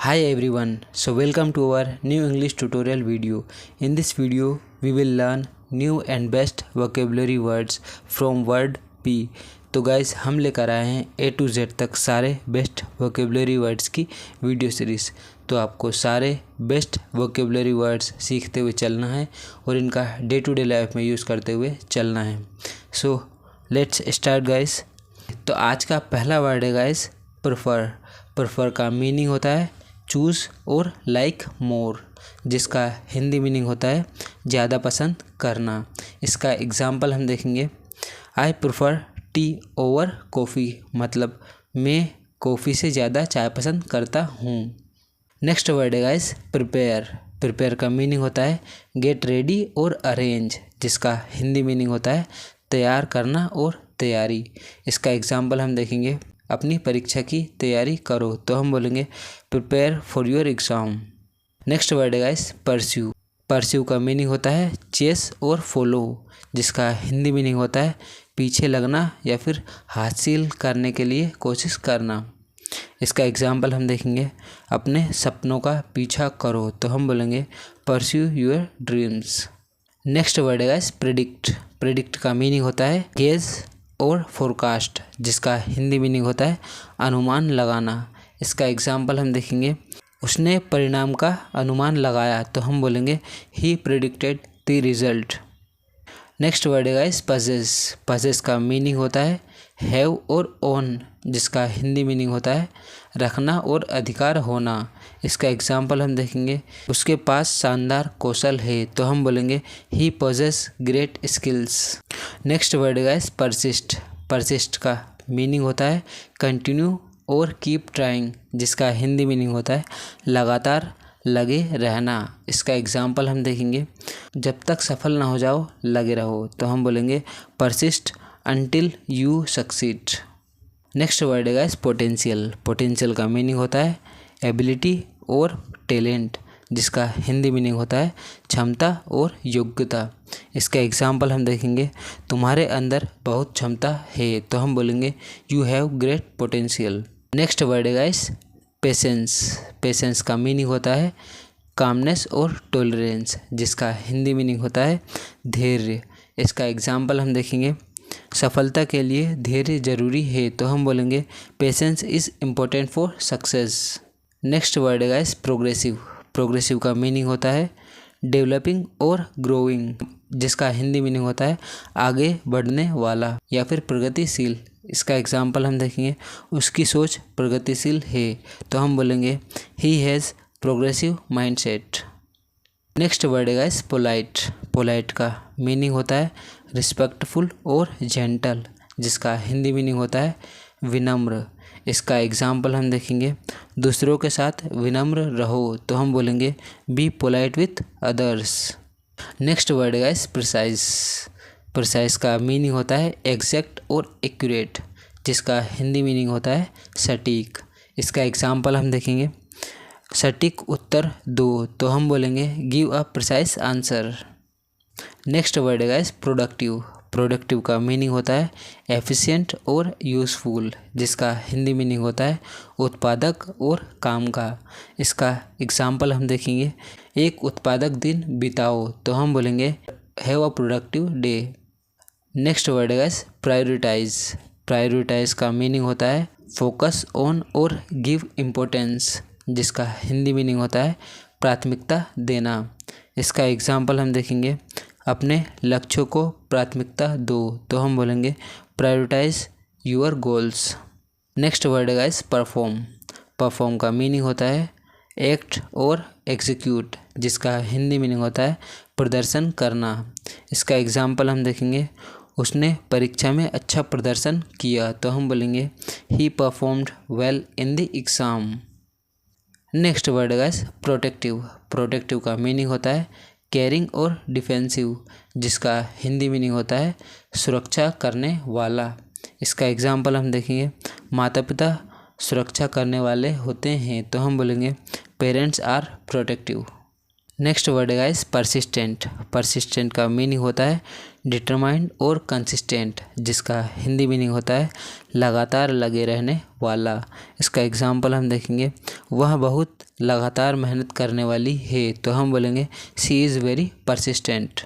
Hi everyone, so welcome to our new English tutorial video. In this video, we will learn new and best vocabulary words from word P. तो guys हम लेकर आए हैं A to Z तक सारे best vocabulary words की video series. तो आपको सारे बेस्ट वोकेबलरी वर्ड्स सीखते हुए चलना है और इनका डे टू डे लाइफ में यूज़ करते हुए चलना है। So let's start guys. तो आज का पहला वर्ड है गाइस प्रेफर। प्रेफर का मीनिंग होता है चूज़ और लाइक मोर, जिसका हिंदी मीनिंग होता है ज़्यादा पसंद करना। इसका एग्जाम्पल हम देखेंगे। I prefer tea over coffee, मतलब मैं कॉफ़ी से ज़्यादा चाय पसंद करता हूँ। नेक्स्ट वर्ड है गाइस प्रिपेयर। प्रिपेयर का मीनिंग होता है गेट रेडी और अरेंज, जिसका हिंदी मीनिंग होता है तैयार करना और तैयारी। इसका एग्जाम्पल हम देखेंगे। अपनी परीक्षा की तैयारी करो, तो हम बोलेंगे prepare for your exam. Next word है गाइस परस्यू। परस्यू का मीनिंग होता है चेस और फॉलो, जिसका हिंदी मीनिंग होता है पीछे लगना या फिर हासिल करने के लिए कोशिश करना। इसका एग्जाम्पल हम देखेंगे। अपने सपनों का पीछा करो, तो हम बोलेंगे pursue your dreams. Next word है गाइस प्रेडिक्ट। प्रेडिक्ट का मीनिंग होता है गेज और फोरकास्ट, जिसका हिंदी मीनिंग होता है अनुमान लगाना। इसका एग्जाम्पल हम देखेंगे। उसने परिणाम का अनुमान लगाया, तो हम बोलेंगे ही predicted the result. Next word है गाइस पजेस। पजेस का मीनिंग होता है हैव और ओन, जिसका हिंदी मीनिंग होता है रखना और अधिकार होना। इसका एग्जाम्पल हम देखेंगे। उसके पास शानदार कौशल है, तो हम बोलेंगे he possesses great skills. Next word है गाइस परसिस्ट। परसिस्ट का मीनिंग होता है कंटिन्यू और कीप ट्राइंग, जिसका हिंदी मीनिंग होता है लगातार लगे रहना। इसका एग्जाम्पल हम देखेंगे। जब तक सफल ना हो जाओ लगे रहो, तो हम बोलेंगे persist until you succeed. Next word है गाइस पोटेंशियल। पोटेंशियल का मीनिंग होता है एबिलिटी और टैलेंट, जिसका हिंदी मीनिंग होता है क्षमता और योग्यता। इसका एग्जाम्पल हम देखेंगे। तुम्हारे अंदर बहुत क्षमता है, तो हम बोलेंगे you have great potential. Next word है गाइस पेशेंस। पेशेंस का मीनिंग होता है कामनेस और टॉलरेंस, जिसका हिंदी मीनिंग होता है धैर्य। इसका एग्जाम्पल हम देखेंगे। सफलता के लिए धैर्य जरूरी है, तो हम बोलेंगे patience is important for success. Next word है गाइस प्रोग्रेसिव। प्रोग्रेसिव का मीनिंग होता है डेवलपिंग और ग्रोइंग, जिसका हिंदी मीनिंग होता है आगे बढ़ने वाला या फिर प्रगतिशील। इसका एग्जाम्पल हम देखेंगे। उसकी सोच प्रगतिशील है, तो हम बोलेंगे he has progressive mindset. Next word है गाइस पोलाइट। पोलाइट का मीनिंग होता है रिस्पेक्टफुल और जेंटल, जिसका हिंदी मीनिंग होता है विनम्र। इसका एग्जाम्पल हम देखेंगे। दूसरों के साथ विनम्र रहो, तो हम बोलेंगे be polite with others. Next word है गाइस प्रिसाइज। प्रिसाइज का मीनिंग होता है एग्जैक्ट और एक्यूरेट, जिसका हिंदी मीनिंग होता है सटीक। इसका एग्जाम्पल हम देखेंगे। सटीक उत्तर दो, तो हम बोलेंगे give a precise answer. Next word है गाइस प्रोडक्टिव। प्रोडक्टिव का मीनिंग होता है एफिशिएंट और यूज़फुल, जिसका हिंदी मीनिंग होता है उत्पादक और काम का। इसका एग्जाम्पल हम देखेंगे। एक उत्पादक दिन बिताओ, तो हम बोलेंगे have a productive day. Next word है गाइस प्रायोरिटाइज। प्रायोरिटाइज का मीनिंग होता है फोकस ऑन और गिव इम्पोर्टेंस, जिसका हिंदी मीनिंग होता है प्राथमिकता देना। इसका एग्जाम्पल हम देखेंगे। अपने लक्ष्यों को प्राथमिकता दो, तो हम बोलेंगे prioritise your goals. Next word है गाइस परफॉर्म। परफॉर्म का मीनिंग होता है एक्ट और एग्जीक्यूट, जिसका हिंदी मीनिंग होता है प्रदर्शन करना। इसका एग्जाम्पल हम देखेंगे। उसने परीक्षा में अच्छा प्रदर्शन किया, तो हम बोलेंगे ही performed well in the exam. Next word है गाइस प्रोटेक्टिव। प्रोटेक्टिव का मीनिंग होता है केयरिंग और डिफेंसिव, जिसका हिंदी मीनिंग होता है सुरक्षा करने वाला। इसका एग्जाम्पल हम देखेंगे। माता पिता सुरक्षा करने वाले होते हैं, तो हम बोलेंगे parents are protective. Next word है गाइस परसिस्टेंट। परसिस्टेंट का मीनिंग होता है डिटरमाइंड और कंसिस्टेंट, जिसका हिंदी मीनिंग होता है लगातार लगे रहने वाला। इसका एग्जाम्पल हम देखेंगे, वह बहुत लगातार मेहनत करने वाली है, तो हम बोलेंगे she is very persistent.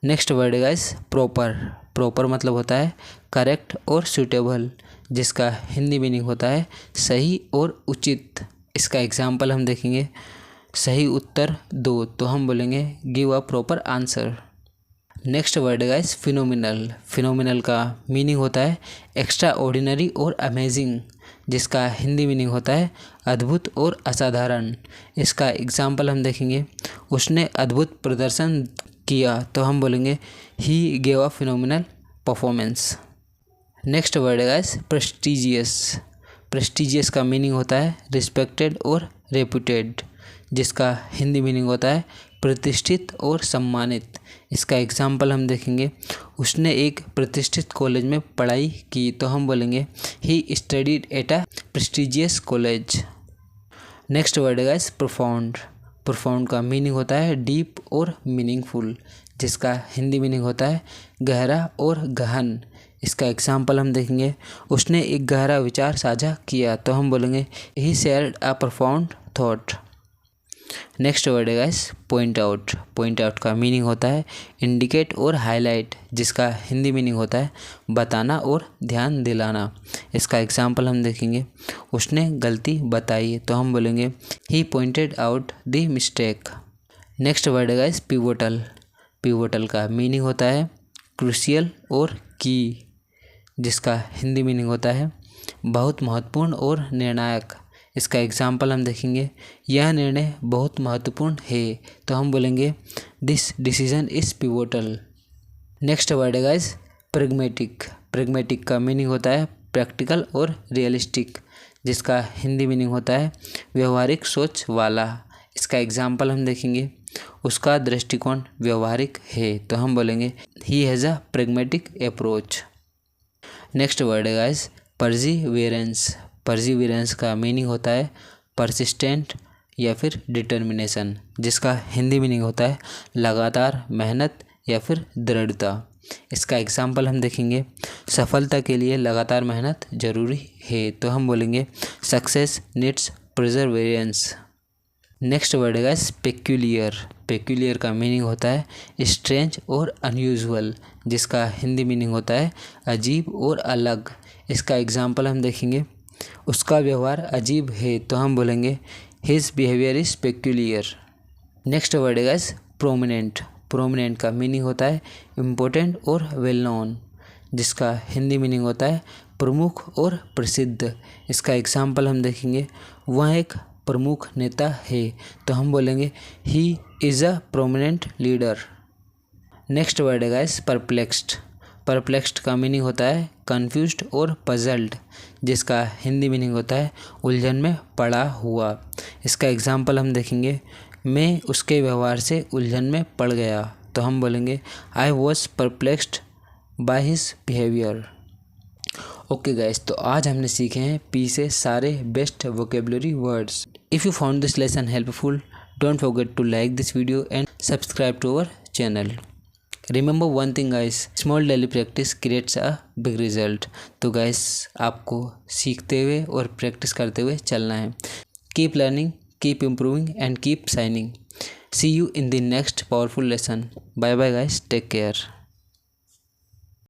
Next word है गाइस प्रॉपर। प्रॉपर मतलब होता है करेक्ट और सूटेबल, जिसका हिंदी मीनिंग होता है सही और उचित। इसका एग्जाम्पल हम देखेंगे, सही उत्तर दो, तो हम बोलेंगे give a proper answer. Next word है गाइस फिनोमिनल। फिनोमिनल का मीनिंग होता है एक्स्ट्रा ऑर्डिनरी और अमेजिंग, जिसका हिंदी मीनिंग होता है अद्भुत और असाधारण। इसका एग्जाम्पल हम देखेंगे, उसने अद्भुत प्रदर्शन किया, तो हम बोलेंगे he gave a phenomenal performance. Next word है गाइस प्रेस्टिजियस। प्रेस्टिजियस का मीनिंग होता है रिस्पेक्टेड और रेप्यूटेड, जिसका हिंदी मीनिंग होता है प्रतिष्ठित और सम्मानित। इसका एग्जाम्पल हम देखेंगे, उसने एक प्रतिष्ठित कॉलेज में पढ़ाई की, तो हम बोलेंगे he studied at a prestigious college. Next word है गाइस प्रोफाउंड। प्रोफाउंड का मीनिंग होता है डीप और मीनिंगफुल, जिसका हिंदी मीनिंग होता है गहरा और गहन। इसका एग्जाम्पल हम देखेंगे, उसने एक गहरा विचार साझा किया, तो हम बोलेंगे he shared a profound thought. Next word है guys point out. Point out का मीनिंग होता है इंडिकेट और हाईलाइट, जिसका हिंदी मीनिंग होता है बताना और ध्यान दिलाना। इसका एग्जाम्पल हम देखेंगे, उसने गलती बताई, तो हम बोलेंगे he pointed out the mistake. Next word है गाइस पिवोटल। पिवोटल का मीनिंग होता है क्रूशियल और की, जिसका हिंदी मीनिंग होता है बहुत महत्वपूर्ण और निर्णायक। इसका एग्जाम्पल हम देखेंगे, यह निर्णय बहुत महत्वपूर्ण है, तो हम बोलेंगे this decision is pivotal. Next word है गाइस प्रेगमेटिक। प्रेगमेटिक का मीनिंग होता है प्रैक्टिकल और रियलिस्टिक, जिसका हिंदी मीनिंग होता है व्यवहारिक सोच वाला। इसका एग्जाम्पल हम देखेंगे, उसका दृष्टिकोण व्यवहारिक है, तो हम बोलेंगे he has a pragmatic approach. Next word है गाइस परसिवियरेंस। परसिवियरेंस का मीनिंग होता है परसिस्टेंट या फिर डिटर्मिनेशन, जिसका हिंदी मीनिंग होता है लगातार मेहनत या फिर दृढ़ता। इसका एग्जाम्पल हम देखेंगे, सफलता के लिए लगातार मेहनत जरूरी है, तो हम बोलेंगे success needs Perseverance. Next word है गाइस पेक्यूलियर। पेक्यूलियर का मीनिंग होता है स्ट्रेंज और अनयूजुअल, जिसका हिंदी मीनिंग होता है अजीब और अलग। इसका एग्जाम्पल हम देखेंगे, उसका व्यवहार अजीब है, तो हम बोलेंगे his behaviour is peculiar. Next word है गाइस प्रोमिनेंट। प्रोमिनेंट का मीनिंग होता है इम्पोर्टेंट और वेल नोन, जिसका हिंदी मीनिंग होता है प्रमुख और प्रसिद्ध। इसका एग्जाम्पल हम देखेंगे, वह एक प्रमुख नेता है, तो हम बोलेंगे he is a prominent leader. Next word है गाइस परप्लेक्स्ड। परप्लेक्स्ड का मीनिंग होता है कन्फ्यूज्ड और पजल्ड, जिसका हिंदी मीनिंग होता है उलझन में पड़ा हुआ। इसका एग्जाम्पल हम देखेंगे, मैं उसके व्यवहार से उलझन में पड़ गया, तो हम बोलेंगे I was perplexed by his behaviour. Okay guys, तो आज हमने सीखे हैं पी से सारे best vocabulary words. If you found this lesson helpful, don't forget to like this video and subscribe to our channel. Remember one thing guys, small daily practice creates a big result. तो guys आपको सीखते हुए और practice करते हुए चलना है। Keep learning, keep improving and keep shining. C you in the next powerful lesson. Bye bye guys, take care.